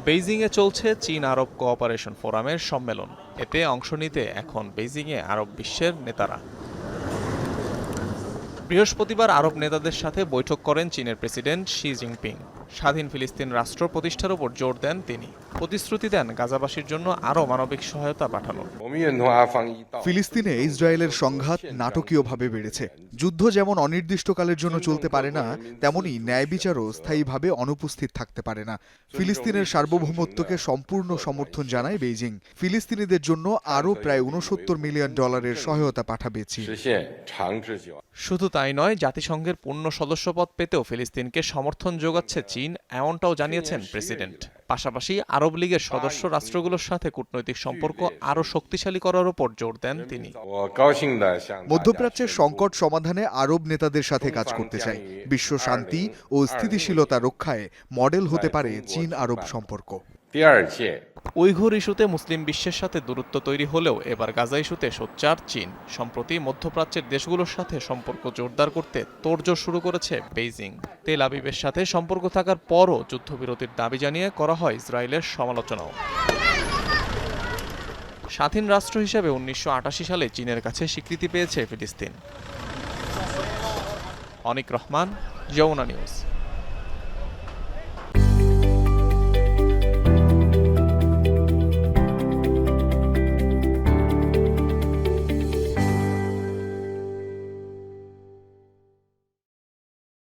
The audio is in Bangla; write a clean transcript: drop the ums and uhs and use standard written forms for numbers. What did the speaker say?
বেইজিংয়ে চলছে চীন আরব কোঅপারেশন ফোরামের সম্মেলন। এতে অংশ নিতে এখন বেইজিংয়ে আরব বিশ্বের নেতারা। বৃহস্পতিবার আরব নেতাদের সাথে বৈঠক করেন চীনের প্রেসিডেন্ট শি জিনপিং। স্বাধীন ফিলিস্তিন রাষ্ট্র প্রতিষ্ঠার উপর জোর দেন তিনি। প্রতিশ্রুতি দেন গাজাবাসীর জন্য আরও মানবিক সহায়তা পাঠানোর। ফিলিস্তিনে ইসরায়েলের সংঘাত নাটকীয়ভাবে বেড়েছে। যুদ্ধ যেমন অনির্দিষ্টকালের জন্য চলতে পারে না, তেমনি ন্যায় বিচারও স্থায়ীভাবে অনুপস্থিত থাকতে পারে না। ফিলিস্তিনের সার্বভৌমত্বকে সম্পূর্ণ সমর্থন জানায় বেইজিং। ফিলিস্তিনিদের জন্য আরও প্রায় $69 মিলিয়ন সহায়তা পাঠাবে চীন। শুধু তাই নয়, জাতিসংঘের পূর্ণ সদস্যপদ পেতেও ফিলিস্তিনকে সমর্থন যোগাচ্ছে চীন, এমনটাও জানিয়েছেন প্রেসিডেন্ট। পাশাপাশি আরব লীগের সদস্য রাষ্ট্রগুলোর সাথে কূটনৈতিক সম্পর্ক আরও শক্তিশালী করার উপর জোর দেন তিনি। মধ্যপ্রাচ্যের সংকট সমাধানে আরব নেতাদের সাথে কাজ করতে চাই। বিশ্ব শান্তি ও স্থিতিশীলতা রক্ষায় মডেল হতে পারে চীন আরব সম্পর্ক। উইঘুর ইস্যুতে মুসলিম বিশ্বের সাথে দূরত্ব তৈরি হলেও এবার গাজা ইস্যুতে সোচ্চার চীন। সম্প্রতি মধ্যপ্রাচ্যের দেশগুলোর সাথে সম্পর্ক জোরদার করতে তোড়জোড় শুরু করেছে বেইজিং। তেল আবিবের সাথে সম্পর্ক থাকার পরও যুদ্ধবিরতির দাবি জানিয়ে করা হয় ইসরায়েলের সমালোচনাও। স্বাধীন রাষ্ট্র হিসেবে 1988 সালে চীনের কাছে স্বীকৃতি পেয়েছে ফিলিস্তিন। অনিক রহমান, যমুনা নিউজ।